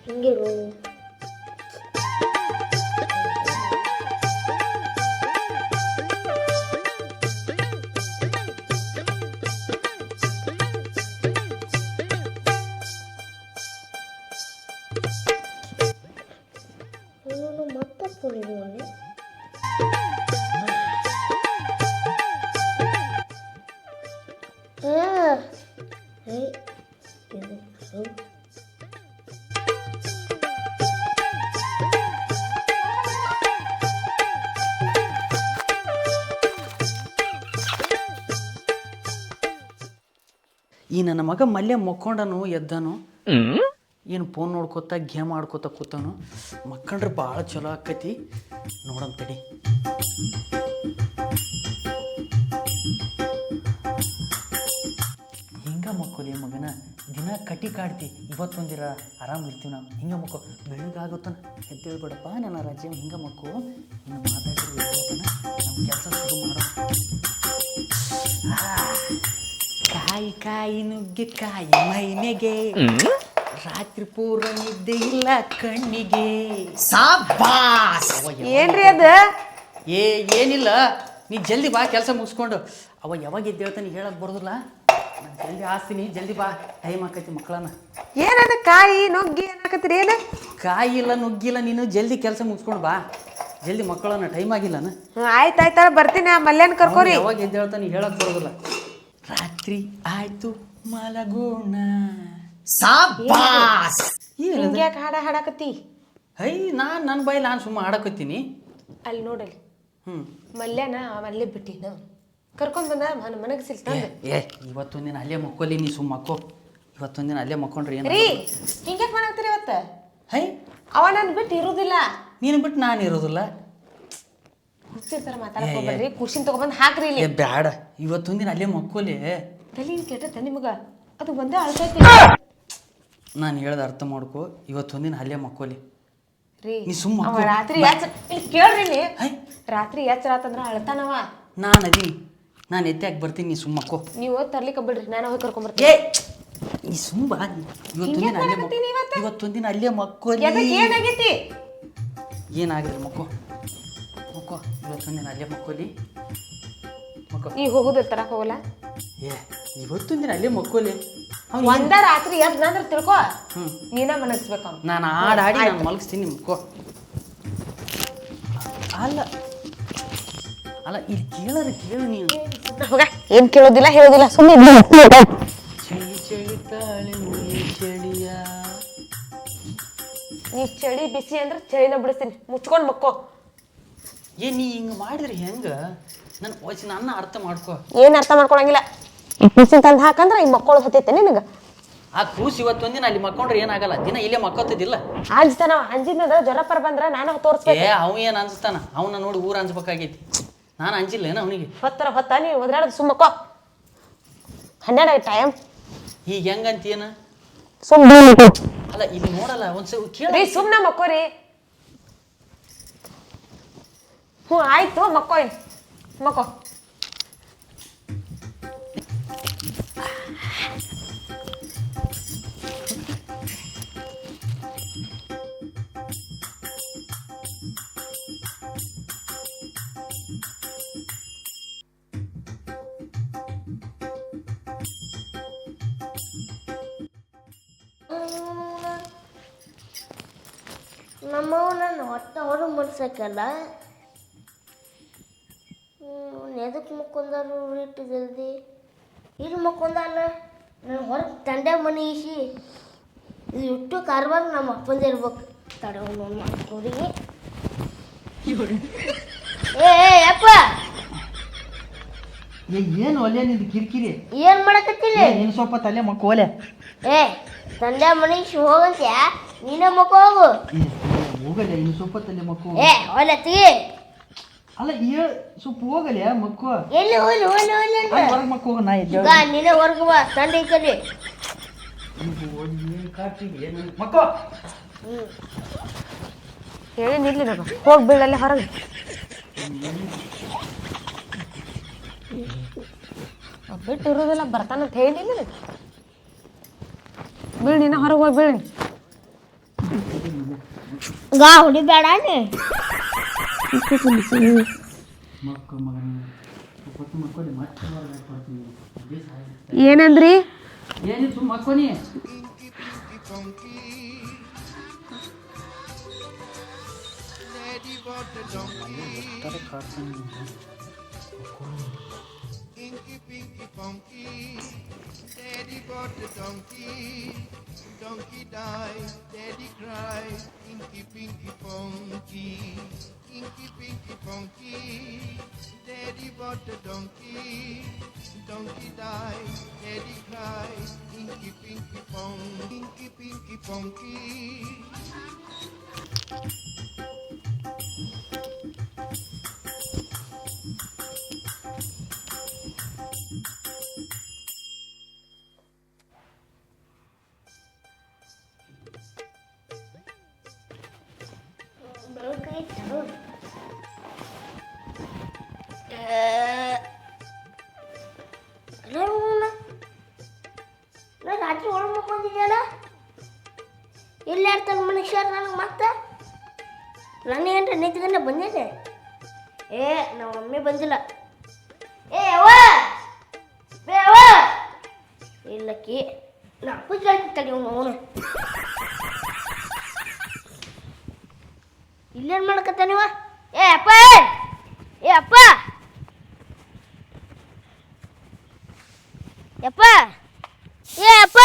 ಹಿಂಗೆ ಈ ನನ್ನ ಮಗ ಮಲ್ಯ ಮಕ್ಕೊಂಡನು ಎದ್ದನು ಏನು ಫೋನ್ ನೋಡ್ಕೋತ ಗೇಮ್ ಆಡ್ಕೋತ ಕೂತನು ಮಕ್ಕಂಡ್ರೆ ಭಾಳ ಚಲೋ ಆಕೈತಿ ನೋಡಂತಡಿ ಹಿಂಗ ಮಕ್ಕೋಲಿ ಮಗನ ದಿನ ಕಟ್ಟಿ ಕಾಡ್ತಿ ಇವತ್ತೊಂದಿರ ಆರಾಮ್ ಇರ್ತೀವಿ ನಾವು ಹಿಂಗೆ ಮಕ್ಕೋ ಬೆಳಗಾಗುತ್ತಾನ ಎದ್ದೇಳ್ಬೇಡಪ್ಪ ನನ್ನ ರಜೆ ಹಿಂಗೆ ಮಕ್ಕೋ ಇನ್ನು ಮಾತಾಡಿದ್ರೆ ನಮ್ಮ ಕೆಲಸ ಶುರು ಮಾಡೋ ಕಾಯಿ ಕಾಯಿ ನುಗ್ಗೆಕಾಯಿ ಮೈನೆಗೆ ರಾತ್ರಿ ಪೂರ ನಿದ್ದೆ ಇಲ್ಲ ಕಣ್ಣಿಗೆ ಏನ್ರಿ ಅದ ಏನಿಲ್ಲ ನೀ ಜಲ್ದಿ ಬಾ ಕೆಲಸ ಮುಗಿಸ್ಕೊಂಡು ಅವ ಯಾವಾಗ ಎದ್ದೇಳ್ತಾನೆ ಹೇಳಕ್ ಬರೋದಿಲ್ಲ ನಾನು ಜಲ್ದಿ ಹಾಸ್ತೀನಿ ಜಲ್ದಿ ಬಾ ಟೈಮ್ ಆಕೈತಿ ಮಕ್ಕಳನ್ನ ಏನದ ಕಾಯಿ ನುಗ್ಗಿ ಏನಾಕತ್ರಿ ಏನು ಕಾಯಿ ಇಲ್ಲ ನುಗ್ಗಿಲ್ಲ ನೀನು ಜಲ್ದಿ ಕೆಲಸ ಮುಗಿಸ್ಕೊಂಡು ಬಾ ಜಲ್ದಿ ಮಕ್ಕಳನ್ನ ಟೈಮ್ ಆಗಿಲ್ಲನ ಆಯ್ತಾಯ್ತಾರ ಬರ್ತೀನಿ ಮಲ್ಯಾನ್ ಕರ್ಕೋರಿ ಯಾವಾಗ ಎದ್ದೇಳ್ತಾನೆ ಹೇಳಕ್ ಬರೋದಿಲ್ಲ ರಾತ್ರಿ ಆಯ್ತು ಮಲಗೋಣ ಹಿಂಗ್ಯಾಕೆ ಹಾಡಾಕತ್ತಿ ಹೈ ನನ್ನ ಬಾಯಿ ನಾನು ಸುಮ್ಮ ಆಡಕತ್ತೀನಿ ಅಲ್ಲಿ ನೋಡಲಿ ಮಲ್ಯಾನ ಅಲ್ಲೇ ಬಿಟ್ಟಿನ ಕರ್ಕೊಂಡ್ ಬಂದ ಮನಗೆ ಸಿಲ್ತಂದ ಇವತ್ತೊಂದಿನ ಅಲ್ಲೇ ಮಕ್ಕೋಲಿ ನೀ ಸುಮ್ಮ ಮಕ್ಕೋ ಇವತ್ತೊಂದಿನ ಅಲ್ಲೇ ಮಕ್ಕೊಂಡ್ರಿ ಏನು ರೀ ಹಿಂಗ್ಯಾಕೆ ಮಾಡಾಕ್ತೀರಿ ಇವತ್ತ ಹೈ ಅವ ನಾನು ಬಿಟ್ಟು ಇರುದಿಲ್ಲ ನೀನು ಬಿಟ್ಟು ನಾನು ಇರೋದಿಲ್ಲ ಹುಚ್ಚಿರ್ತಾರ ಮಾತಾಡಕ್ ಹೋಗ್ಬೇಡ್ರಿ ಕುರ್ಸಿನ ತಗೊಂಡ್ಬಂದು ಹಾಕ್ರಿ ಇಲ್ಲಿ ಬ್ಯಾಡ ಇವತ್ತೊಂದಿನ ಅಲ್ಲೇ ಮಕ್ಕೋಲಿ ತಲೆ ಕೆಟ್ಟತ್ತ ನಿಮಗ ಅದು ಬಂದೇ ಅಳ್ತೈತಿ ನಾನು ಹೇಳ್ದ ಅರ್ಥ ಮಾಡ್ಕೋ ಇವತ್ತೊಂದಿನ ಅಲ್ಲೇ ಮಕ್ಕೋಲಿ ರೀ ನೀ ಸುಮ್ಮ ರಾತ್ರಿ ಇಲ್ಲಿ ಕೇಳ್ರಿ ಇಲ್ಲಿ ರಾತ್ರಿ ಎಚ್ಚರಾತಂದ್ರ ಅಳ್ತಾನವ ನಾನು ಎತ್ತಾಗಿ ಬರ್ತೀನಿ ನೀ ಸುಮ್ಮಕ್ಕೋ ನೀವು ತರ್ಲಿಕ್ಕೆ ಬಿಡ್ರಿ ನಾನು ಹೋಗಿ ಕರ್ಕೊಂಡ್ಬರ್ತೀನಿ ನೀ ಸುಮ್ಮ ಇವತ್ತೊಂದಿನ ಅಲ್ಲೇ ಮಕ್ಕೋಲಿ ಏನಾಗೈತಿ ಏನಾಗಿಲ್ಲ ಮಕ್ಕೋ ಮಕ್ಕೋ ಇವತ್ತೊಂದಿನ ಅಲ್ಲೇ ಮಕ್ಕೋಲಿ ಮಕ್ಕೋ ಈಗ ಹೋಗುದ ತರಕ್ ಹೋಗಲ್ಲ ಇವತ್ತೊಂದಿನ ಅಲ್ಲೇ ಮಕ್ಕೋಲಿ ಒಂದ ರಾತ್ರಿ ಎದ್ನಂದ್ರ ತಿಳ್ಕೊ ನೀನ ಮನಗಿಸ್ಬೇಕು ನಾನು ಆಡಿ ನಾನು ಮಲಗಿಸ್ತೀನಿ ಮಕ್ಕೋ ಅಲ್ಲ ಇಲ್ಲಿ ಕೇಳು ನೀನು ಏನ್ ಕೇಳೋದಿಲ್ಲ ಹೇಳೋದಿಲ್ಲ ಸುಮ್ಮನೆ ಚಳಿ ಚಳಿ ತಾಳೆ ಚಳಿಯ ನೀ ಚಳಿ ಬಿಸಿ ಅಂದ್ರೆ ಚಳಿನ ಬಿಡಿಸ್ತೀನಿ ಮುಚ್ಕೊಂಡ್ ಮಕ್ಕೋ ನೀ ಹಿಂಗೆ ಮಾಡಿದ್ರೆ ಹೆಂಗ ನನ್ನ ಅರ್ಥ ಮಾಡ್ಕೋ ಏನ್ ಅರ್ಥ ಮಾಡ್ಕೊಳಂಗಿಲ್ಲ ಬಿಸಿ ತಂದು ಹಾಕಂದ್ರ ಈ ಮಕ್ಕಳು ಹತ್ತೈತೆ ನಿನಗ ಆ ಕೂಸಿ ಇವತ್ತೊಂದಿನ ಅಲ್ಲಿ ಮಕ್ಕೊಂಡ್ರೆ ಏನಾಗಲ್ಲ ದಿನ ಇಲ್ಲೇ ಮಕ್ಕೋತಿದ್ದಿಲ್ಲ ಅಂಜ್ತಾನ ಅಂಜಿದ್ನಂದ್ರ ಜ್ವರ ಪರ ಬಂದ್ರ ನಾನು ತೋರಿಸ್ಬೇಕು ಅವ ಏನ್ ಅನ್ಸ್ತಾನ ಅವನ್ನ ನೋಡಿ ಊರ ಅನ್ಸ್ಬೇಕಾಗೈತಿ ನಾನು ಅಂಜಿಲ್ಲ ಏನ ಅವನಿಗೆ ಹೊತ್ತ ನೀವು ಒದ್ರಾಡೋದು ಸುಮ್ಮಕ್ಕೋ 12 ಟೈಮ್ ಈಗ ಹೆಂಗಂತೀನ ಅಲ್ಲ ಇಲ್ಲಿ ನೋಡಲ್ಲ ಒಂದ್ಸರಿ ಕೇಳಿ ಸುಮ್ಮನೆ ಮಕ್ಕೋರಿ ಆಯ್ತು ಮಕ್ಕೋ ಮಕ್ಕೋ ನಮ್ಮವ ನಾನು ಹೊಟ್ಟೆ ಹೊರಗೆ ಮುಡ್ಸಕ್ಕಲ್ಲ ಎದಕ್ಕೆ ಮಕ್ಕೊಂದಾರು ಇಟ್ಟು ಜಲ್ದಿ ಇಲ್ಲಿ ಮಕ್ಕೊಂದಲ್ಲ ನಾನು ಹೊರಗೆ ತಂಡೆ ಮನೆ ಈಸಿ ಇದು ಇಟ್ಟು ಕಾರ್ಬಾರ್ ನಮ್ಮ ಅಪ್ಪಂದು ಇರ್ಬೇಕು ತಡ ಮಾಡ್ಕೋರಿಗೆ ಅಪ್ಪ ಏನು ಒಲೆ ನಿಂದು ಕಿರಿಕಿರಿ ಏನು ಮಾಡಕತ್ತಿಲ್ಲ ನೀನು ಸ್ವಲ್ಪ ತಲೆ ಮಕ್ಕ ಒಲೆ ತಂದೆ ಮನೆ ಹೋಗಂತ್ಯಾ ನೀನೇ ಮಕ್ಕ ಹೋಗು ಹೋಗಲ್ಲ ಇನ್ನು ಸೊಪ್ಪತ್ತಲ್ಲೇ ಮಕ್ಕೋ. ಏ ಹೊಲತಿ ಅಲ್ಲ ಸ್ವಲ್ಪ ಹೋಗಲ್ಲ ಮಕ್ಕೋ. ಎಲ್ಲಿ ಹೋಲಿ ಹೋಲಿ ಹೋಲಿ ಅಂದ್ರೆ ಹೊರಗೆ ಮಕ್ಕ ಹೋಗ. ನಾ ಎದ್ದೆ ಈಗ ನೀನೇ ಹೊರಗೆ ಬಾ ತಂದೆ ಕಲಿ. ಏನು ಕಾಡ್ತೀವಿ ಮಕ್ಕೋ. ಹೇಳಿ ನಿಲ್ಲಿ ನೋಡು, ಹೋಗಿ ಬೀಳಲ್ಲೇ ಹೊರಗೆ. ಬಿಟ್ಟು ಇರೋದಿಲ್ಲ, ಬರ್ತಾನಂತ ಹೇಳಿ ಬೀಳ್. ನೀನ ಹೊರಗೆ ಹೋಗಿ ಬೀಳಿ. ಗಾ ಹೊಡಿಬೇಡ ನೀ. ಮಕ್ಕೋ ಮಗನ ಮಕ್ಕಳು ಮತ್ತೆ ಏನಂದ್ರಿ? ಏನಿಲ್ಲ ಸುಮ್ಮ ಮಕ್ಕೋನಿ. Inky Pinky Funky, Daddy bought the donkey, donkey died, Daddy cried, Inky Pinky Funky, Inky Pinky Funky, Daddy bought the donkey, donkey died, Daddy cried, Inky Pinky Funky, Inky Pinky Funky. ನಾ ರಾತ್ರಿ ಒಳಗೆ ಮಕ್ಕೊಂಡಿದ್ಯಲ್ಲ, ಎಲ್ಲಿ ಆಡ್ತಾನೆ ಮನುಷ್ಯ ನನಗೆ ಮತ್ತೆ. ನಾನು ಏನ್ರ ನಿಂತ್ಕೊಂಡೆ ಬಂದಿದ್ದೆ. ಏ ನಮ್ಮ ಮಮ್ಮಿ ಬಂದಿಲ್ಲ. ಏ ಅವ್ವ ಬೇ ಅವ್ವ ಇಲ್ಲಕ್ಕಿ ನಾ ಅಪ್ಪ ಕೇಳ್ತಿತ್ತಾಳೆ ಅವನು. ಇಲ್ಲೇನು ಮಾಡ್ಕತ್ತ ನೀವ? ಏ ಅಪ್ಪ ಏ ಅಪ್ಪ ಯಪ್ಪ ಏ ಅಪ್ಪ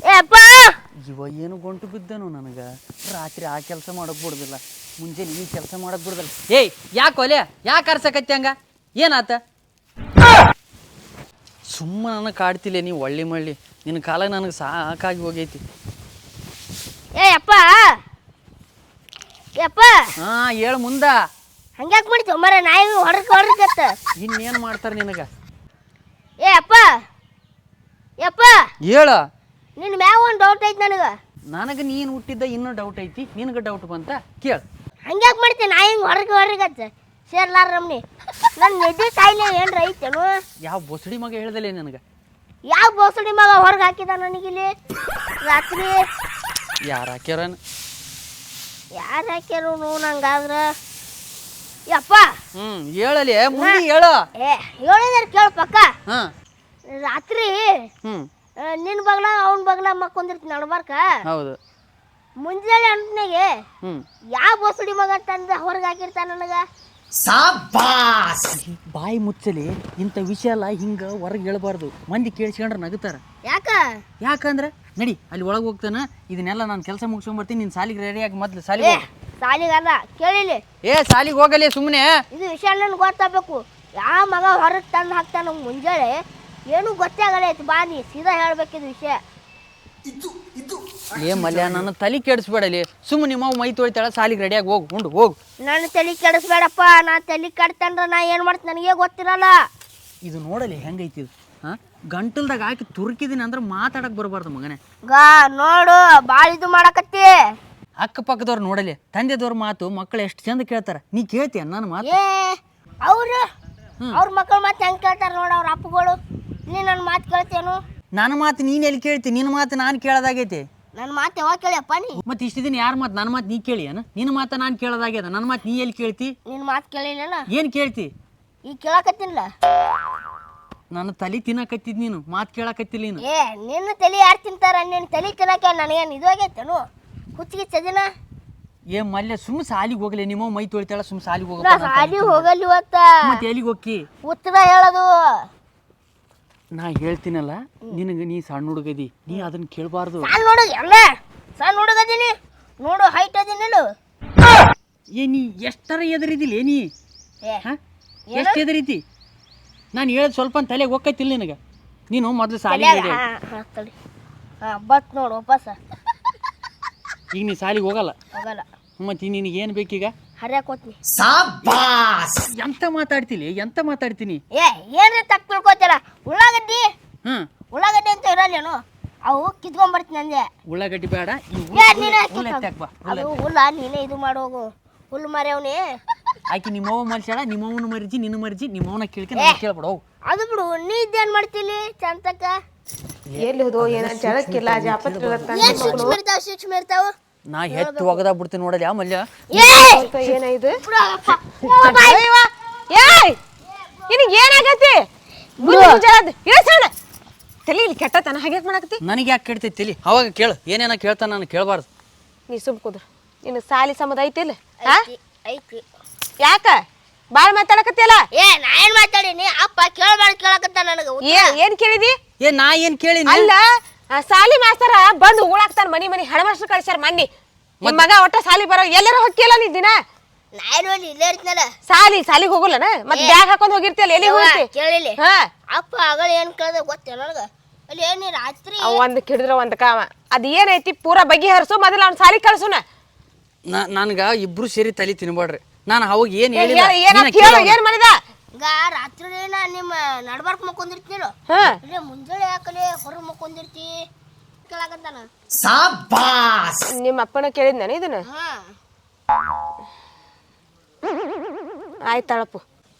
ಏ ಅಪ್ಪ. ಇವ ಏನು ಗಂಟು ಬಿದ್ದನು ನನಗೆ. ರಾತ್ರಿ ಆ ಕೆಲಸ ಮಾಡೋಕೆ ಬಿಡೋದಿಲ್ಲ, ಮುಂಜಾನೆ ಈ ಕೆಲಸ ಮಾಡೋಕೆ ಬಿಡೋದಿಲ್ಲ. ಏಯ್ ಯಾಕೆ ಒಲೆ ಯಾಕೆ ಅರ್ಸಕತ್ತಿ ಹಂಗ? ಏನಾತ? ಸುಮ್ಮ ನನಗೆ ಕಾಡ್ತಿಲ್ಲ ನೀವು ಒಳ್ಳೆ ಮಳ್ಳಿ. ನಿನ್ನ ಕಾಲ ನನಗೆ ಸಾಕಾಗಿ ಹೋಗೈತಿ. ಏ ಅಪ್ಪ ಯಪ್ಪ. ಹಾಂ ಹೇಳು ಮುಂದ. ಹಂಗ್ಯಾಕೆ ಮಾಡ್ತೀವ ಮರ ನಾಯಿ ಹೊರಕತ್ತ. ಇನ್ನೇನು ಮಾಡ್ತಾರೆ ನಿನಗೆ? ಏ ಅಪ್ಪ ಯಪ್ಪ ಹೇಳು. ನಿನ್ನ ಮ್ಯಾಗ ಒಂದು ಡೌಟ್ ಐತಿ ನನಗೆ. ನನಗೆ ನೀನು ಹುಟ್ಟಿದ್ದ ಇನ್ನೂ ಡೌಟ್ ಐತಿ, ನಿನಗೆ ಡೌಟ್ ಬಂತ ಕೇಳು. ಹಂಗ್ಯಾಕೆ ಮಾಡ್ತೀನಿ ನಾಯಿ ಹೊರಗತ್ತ ಸೇರ್ಲಾರ ರಮ್ನಿ. ನನ್ನ ನಿದ್ದೆ ಕಾಯಿಲೆ ಏನ್ರ ಐತೇನು? ಯಾವ ಬೊಸಡಿ ಮಗ ಹೇಳ್ದಲ್ಲ ನನಗೆ? ಯಾವ ಬೋಸಡಿ ಮಗ ಹೊರಗೆ ಹಾಕಿದ ನನಗಿಲ್ಲಿ ರಾತ್ರಿ? ಯಾರು ಹಾಕ್ಯಾರ? ಯಾರು ಹಾಕ್ಯಾರು ನಂಗಾದ್ರ? ಯಪ್ಪ ಹೇಳಲಿ ಮುಂದೆ ಹೇಳು. ಏ ಹೇಳಿದಾರೆ ಕೇಳು ಪಕ್ಕ. ಹಾಂ ರಾತ್ರಿ ಹ್ಞೂ ನಿನ್ನ ಬಗ್ಲ ಅವ್ನ ಬಗ್ಲ ಮಕ್ಕೊಂದಿರ್ತೀನಿ ನಡ್ಬಾರ್ಕ. ಹೌದು. ಮುಂಜಾನೆ ಅಂಟನೆಗೆ ಹ್ಞೂ ಯಾವ ಬೋಸಡಿ ಮಗ ತಂದ ಹೊರಗೆ ಹಾಕಿರ್ತಾನ ನನಗೆ? ಬಾಯಿ ಮುಚ್ಚಲಿ, ಇಂಥ ವಿಷಯ ಎಲ್ಲ ಹಿಂಗೆ ಹೊರಗೆ ಹೇಳ್ಬಾರ್ದು. ಮಂದಿ ಕೇಳಿಸ್ಕೊಂಡ್ರೆ ನಗುತ್ತಾರ. ಯಾಕಂದ್ರೆ ನಡಿ ಅಲ್ಲಿ ಒಳಗೆ ಹೋಗ್ತಾನೆ. ಇದನ್ನೆಲ್ಲ ನಾನು ಕೆಲಸ ಮುಗಿಸ್ಕೊಂಡ್ಬರ್ತೀನಿ. ನೀನು ಸಾಲಿಗೆ ರೆಡಿಯಾಗಿ ಮೊದಲು ಸಾಲಿಗೆ ಸಾಲಿಗಲ್ಲ ಕೇಳಿಲಿ. ಏ ಸಾಲಿಗೆ ಹೋಗಲಿ ಸುಮ್ಮನೆ. ಇದು ವಿಷಯ ನನ್ಗೆ ಗೊತ್ತಾಗಬೇಕು. ಯಾವ ಮಗ ಹೊರಗೆ ತಂದು ಹಾಕ್ತಾನ ಮುಂಜಾನೆ ಏನೂ ಗೊತ್ತೇ ಆಗಲ್ಲ ಐತಿ. ಬಾ ನೀ ಸೀದಾ ಹೇಳ್ಬೇಕಿದು ವಿಷಯ. ಏ ಮಲ್ಯ ನನ್ನ ತಲೆ ಕೆಡಿಸ್ಬೇಡಲಿ. ಸುಮ್ಮನೆ ನಿಮ್ಮ ಮೈ ತೊಳಿತಾಳ, ಸಾಲಿಗೆ ರೆಡಿಯಾಗಿ ಹೋಗು, ಉಂಡು ಹೋಗು. ನನ್ನ ತಲೆ ಕೆಡಿಸ್ಬೇಡಪ್ಪ. ನಾ ತಲೆ ಕೆಡ್ತಂದ್ರೆ ನಾ ಏನು ಮಾಡ್ತೀನಿ ನನಗೆ ಗೊತ್ತಿರಲ್ಲ. ಇದು ನೋಡಲಿ ಹೆಂಗೈತಿ ಇದು. ಹಾಂ ಗಂಟಲ್ದಾಗ ಹಾಕಿ ತುರುಕಿದೀನಿ ಅಂದ್ರೆ ಮಾತಾಡಕ್ಕೆ ಬರಬಾರ್ದು ಮಗನೇ. ಗಾ ನೋಡು ಭಾಳ ಇದು ಮಾಡಕತ್ತಿ. ಅಕ್ಕಪಕ್ಕದವ್ರು ನೋಡಲಿ, ತಂದೆದವ್ರ ಮಾತು ಮಕ್ಕಳು ಎಷ್ಟು ಚಂದ ಕೇಳ್ತಾರೆ. ನೀ ಕೇಳ್ತೀಯ ನನ್ನ ಮಾತು? ಏ ಅವ್ರ ಮಕ್ಕಳು ಮತ್ತೆ ಹೆಂಗೆ ಕೇಳ್ತಾರೆ ನೋಡು ಅವ್ರ ಅಪ್ಪಗಳು. ನೀ ನನ್ನ ಮಾತು ಕೇಳ್ತೇನು? ನನ್ನ ಮಾತು ನೀನು ಎಲ್ಲಿ ಕೇಳ್ತಿ? ನಿನ್ನ ಮಾತು ನಾನು ಕೇಳೋದಾಗೈತಿ. ನನ್ನ ಮಾತು ಯಾವಾಗ ಕೇಳಿಯಪ್ಪ ನೀ? ಮತ್ತೆ ಇಷ್ಟು ದಿನ ಯಾರ ಮಾತು? ನನ್ನ ಮಾತು ನೀ ಕೇಳಿ ಏನು? ನಿನ್ನ ಮಾತು ನಾನು ಕೇಳೋದಾಗ್ಯದ. ನನ್ನ ಮಾತು ನೀ ಎಲ್ಲಿ ಕೇಳ್ತಿ? ನಿನ್ನ ಮಾತು ಕೇಳಿಲ್ಲ. ಏನು ಕೇಳ್ತಿ? ಈಗ ಕೇಳಕತ್ತಿಲ್ಲ. ನನ್ನ ತಲೆ ತಿನ್ನಕತ್ತಿದ್ ನೀನು, ಮಾತು ಕೇಳಕತ್ತಿಲ್ಲ ನೀನು. ಏ ನಿನ್ನ ತಲೆ ಯಾರು ತಿಂತಾರ? ನಿನ್ನ ತಲೆ ತಿನ್ನಕ್ಕೆ ನನಗೇನು ಇದು ಆಗೈತೇನು? ಹುಚ್ಚಿಗೆ ಚದಿನ ಏ ಮಲ್ಯ ಸುಮ್ಮ ಸಾಲಿಗೆ ಹೋಗ್ಲಿ. ನಿಮ್ಮ ಮೈ ತೊಳಿತಾಳ, ಸುಮ್ಮ ಸಾಲಿಗೆ ಹೋಗ. ಸಾಲಿ ಹೋಗಲ್ಲ ಇವತ್ತ. ಮತ್ತೆ ಎಲ್ಲಿಗೆ ಹೋಗಿ? ಉತ್ತರ ಹೇಳೋದು ನಾ ಹೇಳ್ತೀನಲ್ಲ ನಿನಗೆ. ನೀ ಸಣ್ಣ ಹುಡುಗದಿ, ನೀ ಅದನ್ನ ಕೇಳಬಾರ್ದು. ಸಣ್ಣ ಹುಡುಗ ಎಲ್ಲ ಸಣ್ಣ ಹುಡುಗದೀನಿ ನೋಡು, ಹೈಟ್ ಅದೀನಿಲ್ಲ. ಏ ನೀ ಎಷ್ಟರ ಎದರಿದಿಲ್ಲ ನೀ? ಏ ಎಷ್ಟು ಎದರಿತಿ? ನಾನು ಹೇಳೋದು ಸ್ವಲ್ಪ ತಲೆಗೆ ಹೋಗ್ಕೈತಿಲ್ಲ ನಿನಗೆ. ನೀನು ಮೊದಲು ಸಾಲಿಗೆ ಬತ್ ನೋಡು ವಾಪಸ್. ಈಗ ನೀ ಸಾಲಿಗೆ ಹೋಗಲ್ಲ ಹೋಗಲ್ಲ. ಮತ್ತು ನಿನಗೇನು ಬೇಕೀಗ? ಹರ್ಯಾಕೋತೀನಿ. ಎಂತ ಮಾತಾಡ್ತೀನಿ ಏನ್ರಿ ತಪ್ಪು ತಿಳ್ಕೊತೀರ? ಉಳ್ಳಾಗಡ್ಡಿ ಹಾಂ ಉಳ್ಳಾಗಡ್ಡಿ ಅಂತ ಇರಲ್ಲೇನು? ಅವು ಕಿತ್ಕೊಂಡ್ಬರ್ತೀನಿ ಅಂದೆ. ಉಳ್ಳಾಗಡ್ಡಿ ಬೇಡ ಅದು ಹುಲ್ಲ ನೀನೇ ಇದು ಮಾಡೋಗು. ಹುಲ್ಲು ಮರ್ಯಾವನಿ. ಆಕಿ ನಿಮ್ಮವ್ವ ಮರ್ಸ್ಯಾಳ, ನಿಮ್ಮವನ ಮರ್ಜಿ ನಿನ್ನ ಮರ್ಜಿ, ನಿಮ್ಮವನ ಕೇಳ್ಬಿಡ ಹೋಗು. ಅದು ಬಿಡು, ನೀ ಇದ್ದೇನು ಮಾಡ್ತೀನಿ ಚಂತಕ್ಕ? ಎಲ್ಲಿ ಹೋದೋ ಏನ ಜಳಕ್ಕಿಲ್ಲ ಜಾಪತ್ರ ಏನ್ ಸೂಕ್ಷ್ಮ ಇರ್ತಾವ. ನಾ ಹೆಚ್ಚು ಒಗದ ಬಿಡ್ತೀನಿ ನೋಡಲ್ಲ ಯಾವ ಮಲ್ಯ. ಏನ ಇದು? ನಿನಗೆ ಏನಾಗತಿ? ತಲೆ ಇಲ್ಲಿ ಕೆಟ್ಟತನ ಹಾಗೆ ಮಾಡಕತ್ತಿ. ನನಗೆ ಯಾಕೆ ಕೇಳ್ತೈತಿ ತಲಿ? ಅವಾಗ ಕೇಳು, ಏನೇನ ಕೇಳ್ತಾನ ನಾನು ಕೇಳಬಾರ್ದು. ನೀ ಸುಮ್ ಕುದ್ರ. ನಿನ್ನ ಸಾಲಿ ಸಂಬಂಧ ಐತಿಲ್ಲ? ಐತಿ. ಯಾಕ ಬಾಳ ಮಾತಾಡಕತ್ತಿಯಲ್ಲ? ನಾ ಏನ್ ಮಾತಾಡೀನಿ? ಅಪ್ಪ ಕೇಳಕತ್ತ ನನಗ. ಏನ್ ಕೇಳಿದಿ? ನಾ ಏನ್ ಕೇಳಿನಿ? ಅಲ್ಲ, ಸಾಲಿ ಮಾಸ್ತರ ಬಂದು ಉಳಾಕ್ತಾನ ಮನಿ ಹಣ ಮಾಸ್ಟರ್ ಕಳ್ಸ್ಯಾರ ಮನ್ನಿ. ನಿಮ್ ಮಗ ಒಟ್ಟ ಸಾಲಿ ಬರೋ ಎಲ್ಲಾರ ಹೊಕ್ಕಿಲ್ಲ ನೀ ದಿನ? ನಾ ಏನು ಇಲ್ಲೇ ಇರ್ತೀನಲ್ಲ. ಸಾಲಿಗೆ ಹೋಗಲ್ಲನ? ಮತ್ ಬ್ಯಾಗ್ ಹಾಕೊಂಡ್ ಹೋಗಿರ್ತಿಯಲ್ಲ, ಎಲ್ಲಿ ಹೋಗ್ತಿ? ಕೇಳಿಲಿ ಅಪ್ಪ ಆಗಳ ಏನ್ ಕೇಳ್ದ ಗೊತ್ತೇ ನನಗ? ಅಲ್ಲಿ ಏನಿ ರಾತ್ರಿ ಒಂದ್ ಕಿಡಿದ್ರ ಒಂದ್ ಕಾಮ. ಅದ್ ಏನೈತಿ ಪೂರಾ ಬಗೆಹರಿಸು. ಮೊದಲ ಅವ್ನ ಸಾಲಿ ಕಳ್ಸುನ. ನನ್ಗ ಇಬ್ರು ಸೇರಿ ತಲಿ ತಿನ್ಬೇಡ್ರಿ. ನಾನು ಅವಾಗ ಏನ್ ಏನ್ ಮಾಡಿದ? ಈಗ ರಾತ್ರಿ ನಿಮ್ಮ ನಡ್ಬಾರ್ಕ್ ಮಕ್ಕೊಂಡಿರ್ತೀರ. ಇಲ್ಲೇ ಮುಂಜಾನೆ ಯಾಕಲೆ ಹೊರಗ್ ಮಕ್ಕೊಂಡಿರ್ತಿ ಕೇಳಕತ್ತಾನ. ನಿಮ್ಮ ಅಪ್ಪನ ಕೇಳಿದ್ನ ಇದನ್ನ? ಆಯ್ತಾಳಪ್ಪು.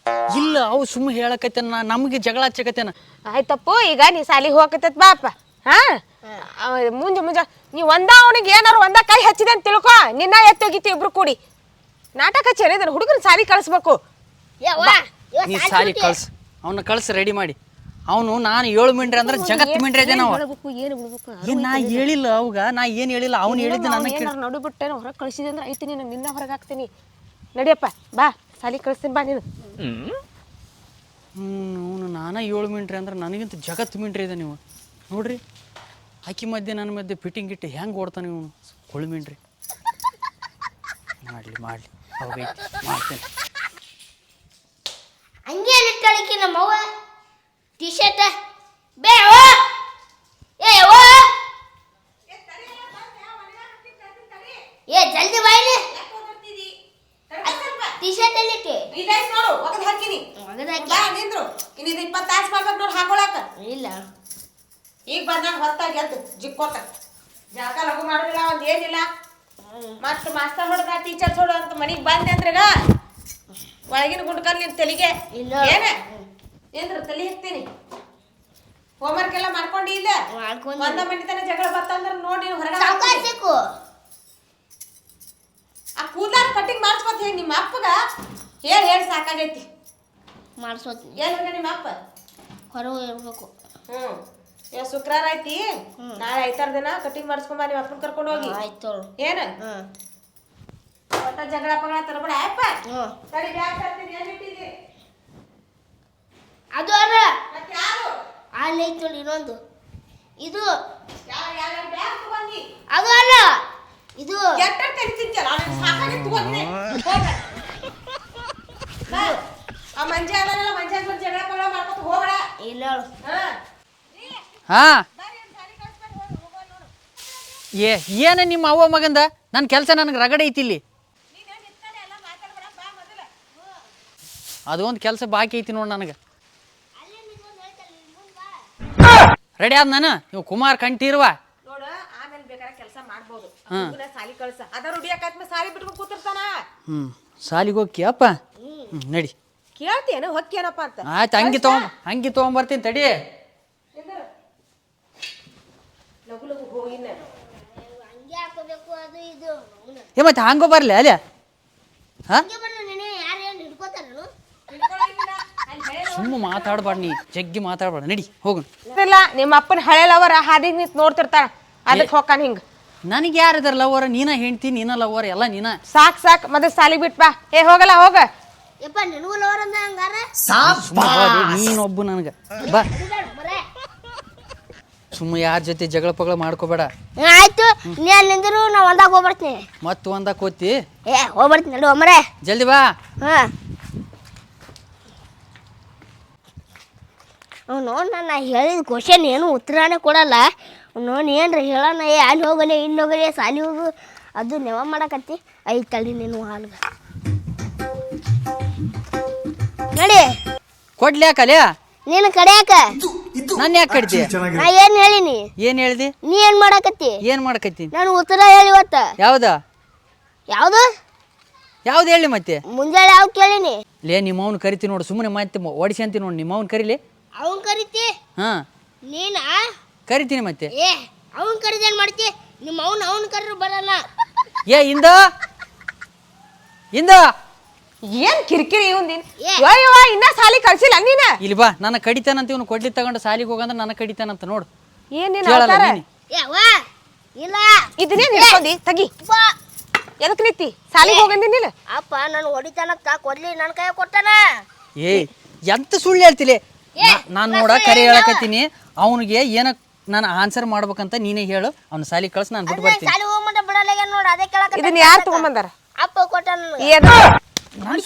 ಇಲ್ಲ, ಅವು ಸುಮ್ಮ ಹೇಳಕತ್ತೇನ, ನಮ್ಗೆ ಜಗಳ ಹಚ್ಚಕತ್ತೇನ. ಆಯ್ತಪ್ಪು, ಈಗ ನೀ ಸಾಲಿಗೆ ಹೋಗಕತ್ತೈತ್ ಬಾಪ. ಮುಂಜ ನೀ ಅವನಿಗೆ ಏನಾರು ಒಂದ ಕೈ ಹಚ್ಚಿದೆ ಅಂತ ತಿಳ್ಕೊ, ನಿನ್ನ ಎತ್ತೋಗಿತ್ತು ಇಬ್ರು ಕೂಡಿ. ನಾಟಕ ಹಚ್ಚೇನ ಹುಡುಗನ ಸಾಲಿ ಕಳಿಸ್ಬೇಕು. ನೀ ಸಾಲಿ ಕಳ್ಸ, ಅವನ್ನ ಕಳ್ಸ ರೆಡಿ ಮಾಡಿ. ಅವನು ನಾನು 7 ಮಿಂಡ್ರಿ ಅಂದ್ರೆ ಜಗತ್ ಮಿಂಡ್ರಿ ಇದೆ. ನಾವು ನಾ ಹೇಳಿಲ್ಲ ಅವಾಗ, ನಾ ಏನ್ ಹೇಳಿಲ್ಲ, ಅವ್ನು ಹೇಳಿದ್ದ ನನ್ನ ನಡು ಬಿಟ್ಟೇನ ಹೊರಗೆ ಕಳಿಸಿದೆ ಅಂದ್ರೆ ಐತಿ, ನಿನ್ನ ಹೊರಗೆ ಹಾಕ್ತೀನಿ. ನಡಿಯಪ್ಪ ಬಾ, ಸಾಲಿ ಕಳಿಸ್ತೀನಿ ಬಾ ನೀನು. ನಾನ 7 ಮಿಂಡ್ರಿ ಅಂದ್ರೆ ನನಗಿಂತ ಜಗತ್ ಮಿಂಡ್ರಿ ಇದೆ. ನೀವು ನೋಡ್ರಿ, ಆಕಿ ಮಧ್ಯೆ ನನ್ನ ಮಧ್ಯೆ ಫಿಟ್ಟಿಂಗ್ ಇಟ್ಟು ಹೆಂಗೆ ಓಡ್ತಾನೆ ಇವನು ಕೊಳು ಮಿಂಡ್ರಿ. ಮಾಡ್ಲಿ ಹೋಗೈತಿ, ಮಾಡ್ತೇನೆ. ಹಂಗೆ ಇಟ್ಟಾಳಿಕೆ ನಮ್ಮವ್ವ ಟಿ ಶರ್ಟ್ ಜಲ್ದಿ ಬಾಯ್ಲಿ. ಟಿ ಶರ್ಟ್ ಎಲ್ಲಿ ಇಲ್ಲ ಈಗ ಬಂದಾಗ ಹೊತ್ತಾಗಿ ಎದ್ದು ಜಿಕ್ಕೋತ ಜಾಗ ಲಘು ಮಾಡೋದಿಲ್ಲ, ಒಂದ್ ಏನಿಲ್ಲ. ಮತ್ ಮಾಸ್ತರ್ ಹೊಡೆದ ಟೀಚರ್ಸ್ ಹೊಡ ಅಂತ ಮನಿಗ್ ಬಂದೆ ಅಂದ್ರಗ ಒಳಗಿನ ಗುಂಡ್ಕಲ್ ನಿನ್ ತಲೆಗೆ ಏನ್ರ ತಲೆ ಹಾಕ್ತೀನಿ. ಹೋಮ್ವರ್ಕ್ ಎಲ್ಲ ಮಾಡ್ಕೊಂಡಿ ಇಲ್ಲ? ಒಂದ ಮನಿತನ ಜಗಳ ಬರ್ತಂದ್ರ ನೋಡಿ ಹೊರಗೆ ಆ ಕೂದಲಾರ ಕಟ್ಟಿಂಗ್ ಮಾಡ್ಸ್ಕೊತ ಹೇಳಿ ನಿಮ್ಮ ಅಪ್ಪಗ ಹೇಳಿ ಸಾಕಾಗೈತಿ. ಮಾಡ್ಸೋತಿ ಏನ್ ನಿಮ್ಮ ಅಪ್ಪ ಹೊರಗೆ ಇರ್ಬೇಕು. ಇವಾಗ ಶುಕ್ರವಾರ ಐತಿ, ನಾಳೆ ಐತಾರ ದಿನ ಕಟಿಂಗ್ ಮಾಡಿಸ್ಕೊಂಬ. ನಿಮ್ಮ ಅಪ್ಪನ ಕರ್ಕೊಂಡು ಹೋಗಿ. ಆಯ್ತು. ಏನು ಒಟ್ಟ ಜಗಳ ಪಗಳ ತರಬೇಡ ಅಪ್ಪ. ಸರಿ, ಬ್ಯಾಗ್ ತರ್ತೀನಿ. ಎಲ್ಲಿಟ್ಟಿದ್ದಿ? ಅದು ಅಲ್ಲ, ಮತ್ತೆ ಯಾರು ಅಲ್ಲಿ ಐತಿ ನೋಡಿ ಇನ್ನೊಂದು. ಇದು ಬ್ಯಾಗ್ ತಗೊಂಡಿ. ಅದು ಅಲ್ಲ, ಇದು ಎಟ್ಟ ಕಲಿತಿದ್ಯಲ್ಲ ಸಾಕಾಗಿ ತಗೊಂಡೆ. ಆ ಮಂಜ ಅದಲ್ಲ, ಮಂಜ ಜಗಳ ಪಗಳ ಮಾಡ್ಕೊತ ಹೋಗಬೇಡ. ಇಲ್ಲ ಏನ ನಿಮ್ಮ ಅವ್ವ ಮಗಂದ ನನ್ನ ಕೆಲಸ ನನಗೆ ರಗಡೆ ಐತಿ ಇಲ್ಲಿ. ಅದೊಂದು ಕೆಲಸ ಬಾಕಿ ಐತಿ ನೋಡಿ ನನಗೆ. ರೆಡಿ ಆದ ನಾನು ಇವು ಕುಮಾರ್ ಕಂಠೀರ್ವ ನೋಡ. ಆಮೇಲೆ ಬೇಕಾದ್ರೆ ಕೆಲಸ ಮಾಡ್ಬೋದು. ಸಾಲಿ ಕಳ್ಸ ಅದ ರುಡಿಯಾಕತ್ಮ ಸಾಲಿ ಬಿಟ್ಕೊಂಡು ಕೂತಿರ್ತಾನ. ಸಾಲಿಗೆ ಹೋಗಿ ಅಪ್ಪ. ನಡಿ. ಕೇಳ್ತೇನು ಹೊಕ್ಕೇನಪ್ಪ ಅಂತ? ಆಯ್ತು, ಅಂಗಿ ತಗೊಂಬರ್ತೀನಿ ತಡಿ. ಲಘು ಲಘು ಹೋಗಿನ ಹಂಗೆ ಹಾಕೋಬೇಕು. ಅದು ಇದು ಮತ್ತೆ ಹಂಗೋ ಬರ್ಲಿ ಅಲ್ಲೇ. ಸುಮ್ಮ ಮಾತಾಡ್ಬಾರ್ದು, ನೀ ಜಗ್ಗಿ ಮಾತಾಡ್ಬಾರ್ದು. ನಡಿ ಹೋಗು. ಇಲ್ಲ, ನಿಮ್ಮ ಅಪ್ಪನ ಹಳೆ ಲವರ್ ಹಾದಿಗೆ ನಿಂತು ನೋಡ್ತಿರ್ತಾರ, ಅದಕ್ಕೆ ಹೋಗ್ತಾನ ಹಿಂಗ. ನನಗೆ ಯಾರಿದಾರ ಲವರ್? ನೀನ ಹೆಂಡ್ತಿ, ನೀನ ಲವರ್, ಎಲ್ಲ ನೀನ. ಸಾಕ್ ಮತ್ತೆ ಸಾಲಿ ಬಿಟ್ ಬಾ. ಹೋಗಲ್ಲ ಹೋಗ. ಯಪ್ಪ ನಿನಗೂ ಲವರ್ ಅಂದ ಹಂಗಾರ? ನೀನೊಬ್ಬ ನನಗೆ ಬಾ. ಸುಮ್ಮ ಯಾರ ಜೊತೆ ಜಗಳ ಪಗಳ ಮಾಡ್ಕೋಬೇಡ. ಆಯ್ತು, ನೀ ಅಲ್ಲಿಂದರು ನಾ ಒಂದಾಗ ಹೋಗ್ಬರ್ತೀನಿ. ಮತ್ತೆ ಒಂದಾಗ ಹೋಗ್ತಿ? ಹೋಗ್ಬರ್ತೀನಿ ನಡು ಅಮ್ಮರೇ. ಜಲ್ದಿ ಬಾ. ನೋಡ್ ನಾನು ಹೇಳಿದ ಕ್ವಶನ್ ಏನು ಉತ್ತರನೇ ಕೊಡಲ್ಲ. ನೋಡ್ ಏನ್ರಿ ಹೇಳೋಣ, ಅಲ್ಲಿ ಹೋಗಲಿ ಇಲ್ಲಿ ಹೋಗಲಿ ಸಾಲಿ ಹೋಗು ಅದು ನೆವ ಮಾಡಕತ್ತಿ ಐದು ತಳಿ ನೀನು ಹಾಲ್ಗ ನಡಿ ಕೊಡ್ಲಿ ಯಾಕಲೆ ನೀನು ಕಡಿಯಾಕ ನನ್ನ ಯಾಕೆ ಕಡ್ತಿ ನಾ ಏನ್ ಹೇಳಿನಿ ಏನು ಹೇಳ್ದಿ ನೀ ಏನ್ ಮಾಡಕತ್ತಿ ಏನು ಮಾಡಕತ್ತಿ ನಾನು ಉತ್ತರ ಹೇಳಿ ಇವತ್ತ ಯಾವ್ದ ಯಾವ್ದು ಯಾವ್ದು ಹೇಳಿ ಮತ್ತೆ ಮುಂಜಾನೆ ಯಾವ ಕೇಳಿನಿ ಲೇ ನಿಮ್ಮ ಅವ್ನು ಕರಿತಿ ನೋಡು ಸುಮ್ಮನೆ ಮತ್ತೆ ಓಡಿಸಿ ಅಂತೀನಿ ನೋಡಿ ನಿಮ್ಮ ಅವ್ನು ಕರೀಲಿ ಅವನ್ ಕರಿತಿ ಹಾಂ ನೀನ ಕರಿತೀನಿ ಮತ್ತೆ ಏ ಅವನ್ ಕರಿದೇನ್ ಮಾಡ್ತಿ ನಿಮ್ಮ ಅವನ್ ಕರ್ರು ಬರಲ್ಲ ಏ ಇಂದ ಏನ್ ಕಿರಿಕಿರಿ ಇವಂದಿನ ಏ. ಇನ್ನ ಸಾಲಿ ಕಳ್ಸಿಲ್ಲ ನೀನ ಇಲ್ಲಿ ಬಾ ನನ್ನ ಕಡಿತಾನಂತ ಇವನು ಕೊಡ್ಲಿ ತಗೊಂಡು ಸಾಲಿಗೆ ಹೋಗಂದ್ರೆ ನನ್ನ ಕಡಿತಾನಂತ ನೋಡು ಏನ್ ನೀನ್ ಕೇಳಲ್ಲ ಅವತಾರ? ನೀನು. ಏ ವಾ ಇಲ್ಲ ಇದನ್ನೇ ನಿಲ್ಕೊಂಡಿ ತಗಿ ಬಾ. ಎದಕ್ ನಿತ್ತಿ ಸಾಲಿಗೆ ಹೋಗಂದಿನಿಲ್ಲ ಅಪ್ಪ ನಾನು ಹೊಡಿತಾನಂತ ಕೊಡ್ಲಿ ನನ್ನ ಕೈ ಕೊಟ್ಟಾನ ಏ ಎಂತ ಸುಳ್ಳು ಹೇಳ್ತಿಲೆ ನಾನು ನೋಡ ಕರೆ ಹೇಳಕತ್ತೀನಿ ಅವನಿಗೆ ಏನ ನಾನು ಆನ್ಸರ್ ಮಾಡ್ಬೇಕಂತ ನೀನೇ ಹೇಳು ಅವ್ನ ಸಾಲಿಗೆ ಕಳ್ಸಿ ನಾನು ಬಿಟ್ಟು ಬರ್ತೀನಿ ಸಾಲಿ ಹೋಗ್ಮಂಟ ಬಿಡಲ್ಲ ನೋಡ ಅದೇ ಕೇಳಕ ಇದನ್ನ ಯಾರು ತಗೊಂಬಂದಾರ ಅಪ್ಪ ಕೊಟ್ಟಾನ ಏನು ನಾನು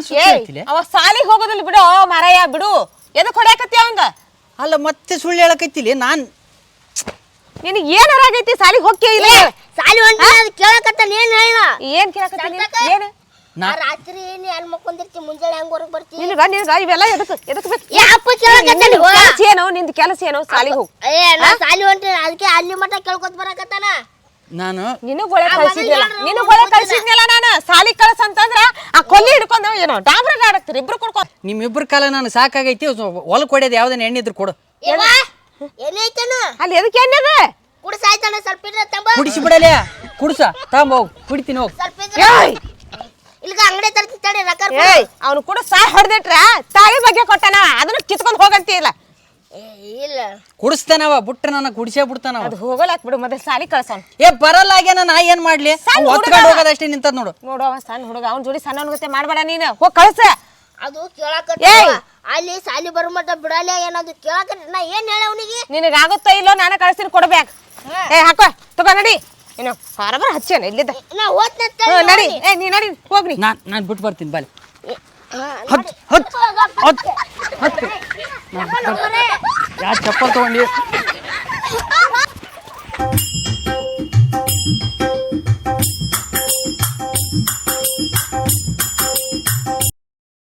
ಸುಳ್ಳು ಏಯ್ ಹೇಳ್ತಿಲೆ ಅವ ಸಾಲಿಗೆ ಹೋಗೋದಿಲ್ಲ ಬಿಡು ಮಾರಾಯ ಬಿಡು ಎದಕ್ ಹೊಡ್ಯಾಕತ್ತಿ ಅವಂಗ ಅಲ್ಲ ಮತ್ತೆ ಸುಳ್ಳು ಹೇಳಕತ್ತಿಲಿ ನಾನು ನಿನಗೆ ಏನಾರ ಆಗೈತಿ ಸಾಲಿಗೆ ಹೋಗ್ಕೇ ಇಲ್ಲ ಸಾಲಿ ಹೊಂಟ ಕೇಳಕತ್ತಾನ ಏನ್ ಹೇಳ ಏನ್ ಕೇಳಕತ್ತೀನಿ ಏನು ರಾತ್ರಿ ಏನ್ ಏನ್ ಮಕ್ಕೊಂದಿರ್ತಿ ಮುಂಜಾನೆ ಹೆಂಗ್ ಹೊರಗ್ ಬರ್ತಿ ನಿನಗ ಇವೆಲ್ಲ ಎದಕ್ ಬೇಕು ಏ ಅಪ್ಪ ಕೇಳಕತ್ತಾನ ಕೆಲಸ ಏನೋ ನಿಂದ ಕೆಲಸ ಏನೋ ಸಾಲಿಗೆ ಹೋಗು ಏ ನಾ ಸಾಲಿ ಹೊಂಟ ಅದಕ್ಕೆ ಅಲ್ಲಿ ಮಠ ಕೇಳ್ಕೊತ ಬರಕತ್ತಾನ ನಾನು ನಿನಗೊಳೆ ಕಳ್ಸಿದ್ನಲ್ಲ ನಾನು ಸಾಲಿಗೆ ಕಳ್ಸ ಅಂತಂದ್ರ ಆ ಕೊಲ್ಲಿ ಹಿಡ್ಕೊಂಡ ಏನೋ ಡಾಬ್ರಾಗ ಆಡಕ್ತಿರಿ ಇಬ್ರು ಕುಡ್ಕೊ ನಿಮ್ಮಿಬ್ಬರ ಕಾಲ ನಾನು ಸಾಕಾಗೈತಿ ಹೊಲಕ್ಕೆ ಹೊಡೆಯೋದು ಯಾವ್ದನ್ನ ಎಣ್ಣೆ ಇದ್ರು ಕೊಡು ಏವಾ ಏನೈತನ ಅಲ್ಲಿ ಎದಕ್ಕೆ ಎಣ್ಣದ ಕುಡ್ಸಾಯ್ತಾನ ಸ್ವಲ್ಪ ಇದ್ರ ತಂಬ ಕುಡಿಸಿ ಬಿಡಲೇ ಕುಡ್ಸ ತಗೊಂಬ ಹೋಗ್ ಕುಡಿತೀನಿ ಹೋಗ್ ಸ್ವಲ್ಪ ಇದ್ರ ಇಲ್ಗ ಅಂಗಡಿ ತರ್ತೀನಿ ತಡಿ ರೊಕ್ಕ ಏಯ್ ಅವನು ಕೂಡ ಸಾ ಹೊಡೆದಿಟ್ರ ತಾಳಿ ಬಗ್ಗೆ ಕೊಟ್ಟಾನ ಅದನ್ನ ಕಿತ್ಕೊಂಡ್ ಹೋಗಂತಿಲ್ಲ ಇಲ್ಲ ಕುಡಿಸ್ತಾನವ ಬಿಟ್ರೆ ನನ್ನ ಕುಡಿಸೇ ಬಿಡ್ತಾನವ ಅದು ಹೋಗಲಾಕ್ ಬಿಡು ಮತ್ತೆ ಸಾಲಿ ಕಳ್ಸೋನ್ ಏ ಬರಲ್ಲ ಆಗ್ಯಾನ ನಾ ಏನ್ ಮಾಡ್ಲಿ ಒತ್ಕೊಂಡು ಹೋಗೋದಷ್ಟೇ ನಿಂತದ್ ನೋಡು ನೋಡು ಅವ ಸಣ್ಣ ಹುಡುಗ ಅವ್ನ ಜೋಡಿ ಸಣ್ಣ ಹುಡುಗತೆ ಮಾಡ್ಬೇಡ ನೀನು ಹೋಗ್ ಕಳ್ಸ ಅದು ಕೇಳಕತ್ತ ಅಲ್ಲಿ ಸಾಲಿ ಬರೋ ಮಟ್ಟ ಬಿಡಲ್ಲ ಏನದು ಕೇಳಕತ್ತ ನಾ ಏನ್ ಹೇಳ ಅವನಿಗೆ ನಿನಗ ಆಗುತ್ತೋ ಇಲ್ಲೋ ನಾನು ಕಳಿಸ್ತೀನಿ ಕೊಡ್ಬೇಕು ಏ ಹಾಕೋ ತಗೋ ನಡಿ ಏನು ಬರಬರ ಹಚ್ಚೇನ ಇಲ್ಲಿದ್ದ ನಾ ಓದ್ನ ನಡಿ ಏ ನೀ ನಡಿ ಹೋಗ್ನಿ ನಾನು ಬಿಟ್ಟು ಬರ್ತೀನಿ ಬಾಲಿ ಯಾ ಚಪ್ಪಲ್ ತಗೊಂಡಿ